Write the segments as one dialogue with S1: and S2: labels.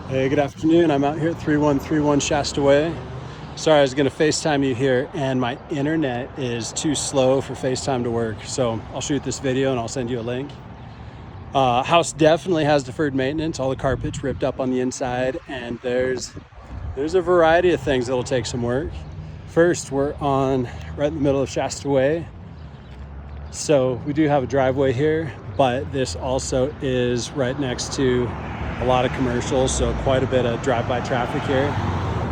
S1: Hey, good afternoon. I'm out here at 3131 Shasta Way. Sorry, I was going to FaceTime you here, and my internet is too slow for FaceTime to work. So I'll shoot this video and I'll send you a link. House definitely has deferred maintenance. All the carpet's ripped up on the inside, and there's a variety of things that'll take some work. First, we're on right in the middle of Shasta Way. So we do have a driveway here, but this also is right next to a lot of commercials, so quite a bit of drive-by traffic here.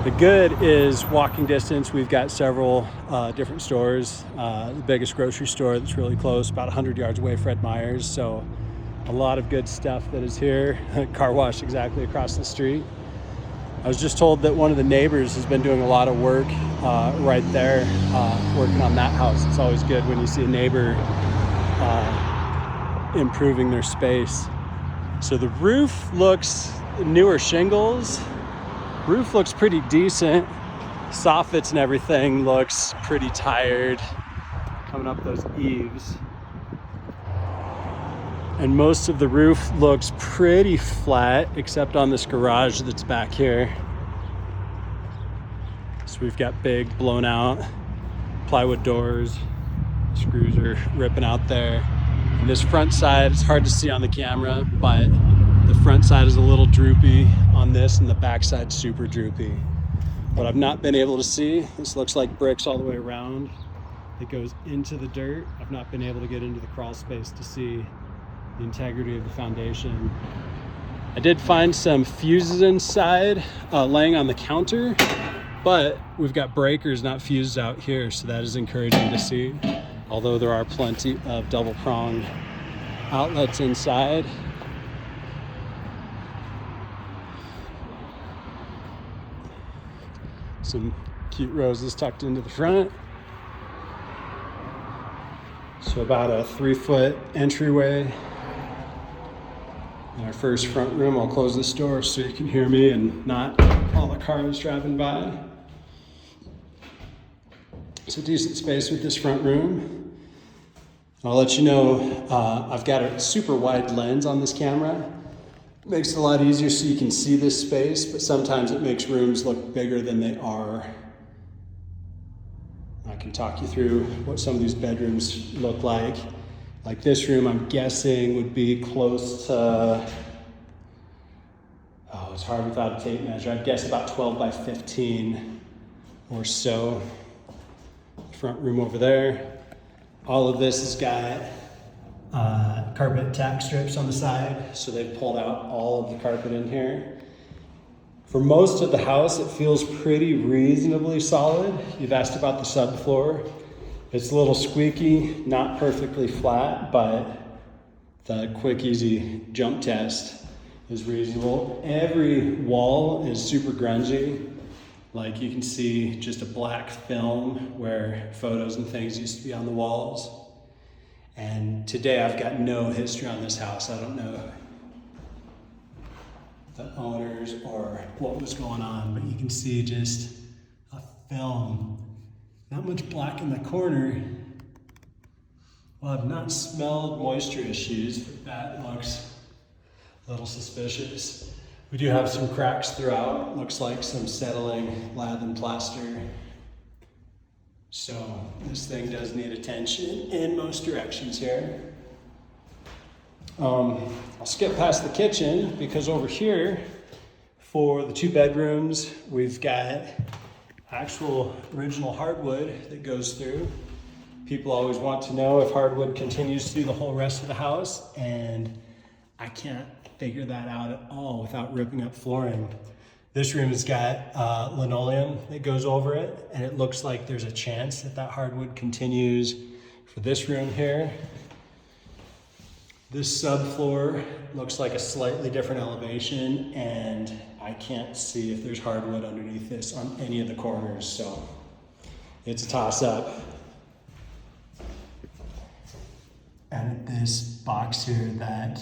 S1: The good is walking distance. We've got several different stores. The biggest grocery store that's really close, about 100 yards away, Fred Meyer's. So a lot of good stuff that is here. Car wash exactly across the street. I was just told that one of the neighbors has been doing a lot of work right there, working on that house. It's always good when you see a neighbor improving their space. So the roof looks newer shingles. Roof looks pretty decent. Soffits and everything looks pretty tired. Coming up those eaves. And most of the roof looks pretty flat, except on this garage that's back here. So we've got big blown out plywood doors. Screws are ripping out there. And this front side, it's hard to see on the camera, but the front side is a little droopy on this, and the back side's super droopy. What I've not been able to see, this looks like bricks all the way around. It goes into the dirt. I've not been able to get into the crawl space to see the integrity of the foundation. I did find some fuses inside laying on the counter, but we've got breakers, not fuses, out here, so that is encouraging to see. Although there are plenty of double prong outlets inside. Some cute roses tucked into the front. So about a 3-foot entryway. In our first front room, I'll close this door so you can hear me and not all the cars driving by. It's a decent space with this front room. I'll let you know, I've got a super wide lens on this camera. It makes it a lot easier so you can see this space, but sometimes it makes rooms look bigger than they are. I can talk you through what some of these bedrooms look like. Like this room, I'm guessing would be close to, it's hard without a tape measure. I'd guess about 12 by 15 or so. Front room over there. All of this has got carpet tack strips on the side, so they've pulled out all of the carpet in here. For most of the house, it feels pretty reasonably solid. You've asked about the subfloor. It's a little squeaky, not perfectly flat, but the quick, easy jump test is reasonable. Every wall is super grungy. Like you can see just a black film where photos and things used to be on the walls. And today I've got no history on this house. I don't know the owners or what was going on, but you can see just a film. Not much black in the corner. Well, I've not smelled moisture issues, but that looks a little suspicious. We do have some cracks throughout. Looks like some settling lath and plaster. So this thing does need attention in most directions here. I'll skip past the kitchen because over here for the 2 bedrooms, we've got actual original hardwood that goes through. People always want to know if hardwood continues through the whole rest of the house, and I can't figure that out at all without ripping up flooring. This room has got linoleum that goes over it, and it looks like there's a chance that that hardwood continues for this room here. This subfloor looks like a slightly different elevation, and I can't see if there's hardwood underneath this on any of the corners, so it's a toss-up. And this box here that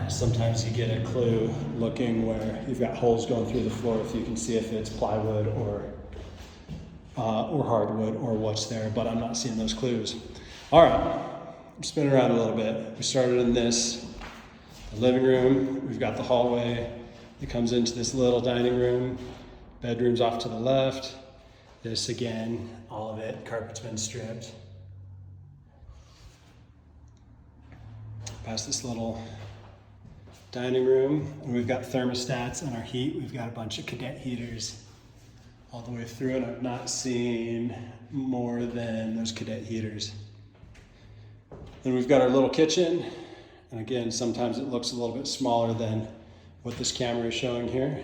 S1: sometimes you get a clue looking where you've got holes going through the floor if you can see if it's plywood or hardwood or what's there, but I'm not seeing those clues. All right, I'm spinning around a little bit. We started in this The living room, we've got the hallway that comes into this little dining room. Bedrooms off to the left. This again, all of it, carpet's been stripped. Past this little dining room, and we've got thermostats and our heat. We've got a bunch of cadet heaters all the way through, and I've not seen more than those cadet heaters. Then we've got our little kitchen, and again, sometimes it looks a little bit smaller than what this camera is showing here.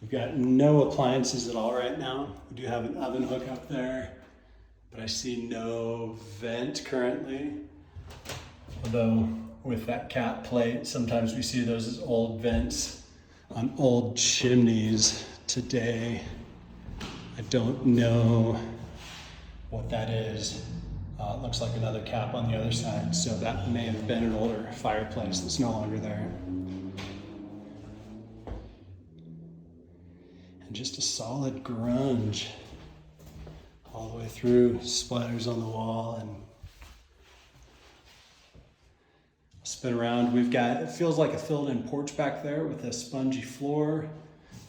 S1: We've got no appliances at all right now. We do have an oven hook up there, but I see no vent currently. Although with that cap plate, sometimes we see those as old vents on old chimneys today. I don't know what that is. It looks like another cap on the other side, so that may have been an older fireplace that's no longer there. And just a solid grunge all the way through, splatters on the wall, and spin around. We've got, it feels like a filled-in porch back there with a spongy floor.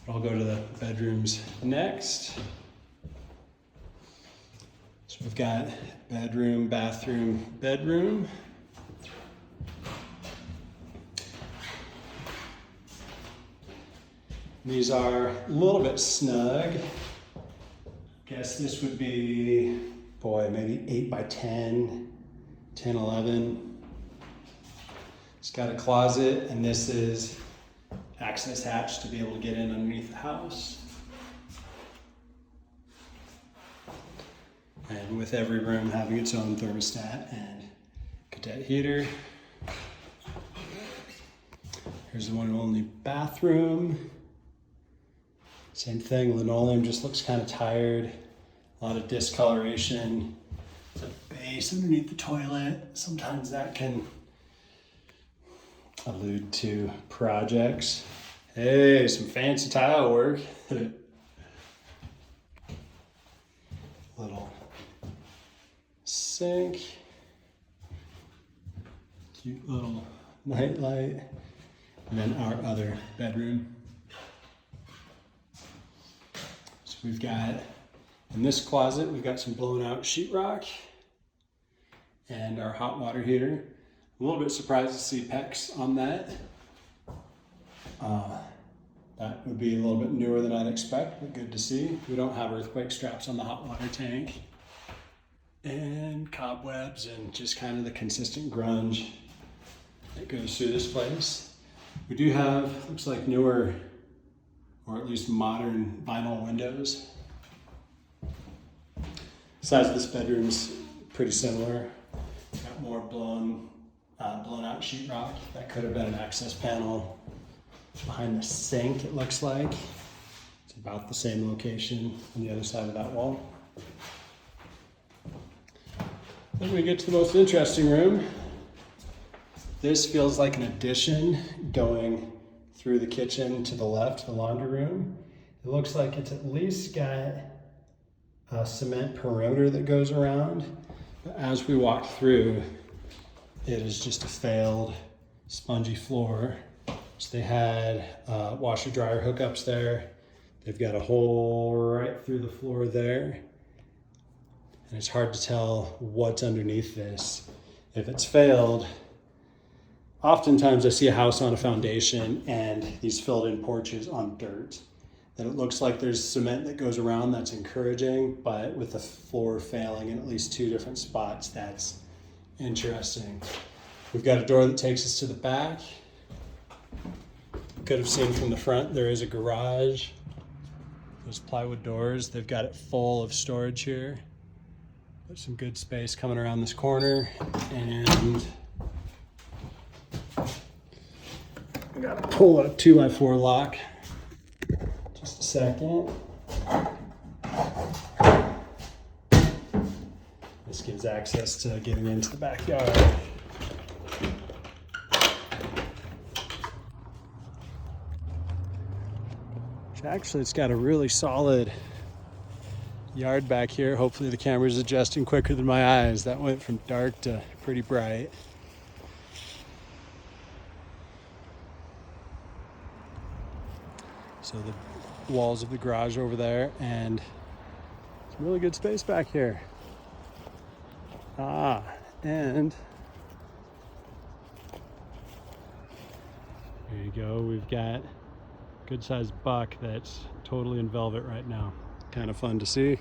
S1: I'll go to the bedrooms next. So we've got bedroom, bathroom, bedroom. These are a little bit snug. Guess this would be, boy, maybe 8 by 10, 10, 11. It's got a closet, and this is access hatch to be able to get in underneath the house. And with every room having its own thermostat and cadet heater. Here's the one and only bathroom. Same thing, linoleum just looks kind of tired. A lot of discoloration. There's a base underneath the toilet. Sometimes that can allude to projects. Hey, some fancy tile work. Little sink. Cute little night light. And then our other bedroom. So we've got, in this closet, we've got some blown out sheetrock and our hot water heater. A little bit surprised to see PEX on that. That would be a little bit newer than I'd expect, but good to see. We don't have earthquake straps on the hot water tank. And cobwebs and just kind of the consistent grunge that goes through this place. We do have, looks like newer, or at least modern vinyl windows. The size of this bedroom's pretty similar. Got more blown out sheetrock. That could have been an access panel behind the sink, it looks like. It's about the same location on the other side of that wall. Then we get to the most interesting room. This feels like an addition going through the kitchen to the left, the laundry room. It looks like it's at least got a cement perimeter that goes around. But as we walk through, it is just a failed spongy floor. So they had washer dryer hookups there. They've got a hole right through the floor there. And it's hard to tell what's underneath this. If it's failed, oftentimes I see a house on a foundation and these filled in porches on dirt. Then it looks like there's cement that goes around, that's encouraging, but with the floor failing in at least 2 different spots, that's interesting. We've got a door that takes us to the back. Could have seen from the front, there is a garage. Those plywood doors, they've got it full of storage here. There's some good space coming around this corner, and I gotta pull a 2x4 lock. Just a second. This gives access to getting into the backyard. Actually, it's got a really solid yard back here. Hopefully the camera's adjusting quicker than my eyes. That went from dark to pretty bright. So the walls of the garage over there, and some really good space back here. And there you go. We've got a good sized buck that's totally in velvet right now. Kind of fun to see.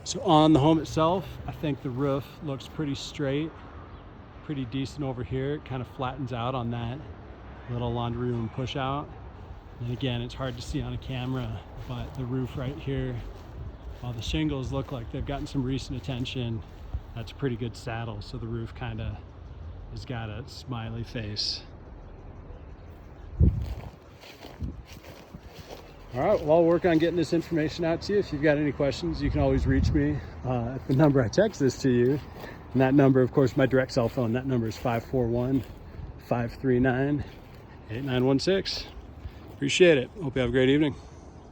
S1: So on the home itself, I think the roof looks pretty straight, pretty decent over here. It kind of flattens out on that little laundry room push out. And again, it's hard to see on a camera, but the roof right here, while the shingles look like they've gotten some recent attention, that's a pretty good saddle. So the roof kind of has got a smiley face. All right, well, I'll work on getting this information out to you. If you've got any questions, you can always reach me at the number I text this to you. And that number, of course, my direct cell phone, that number is 541-539-8916. Appreciate it. Hope you have a great evening.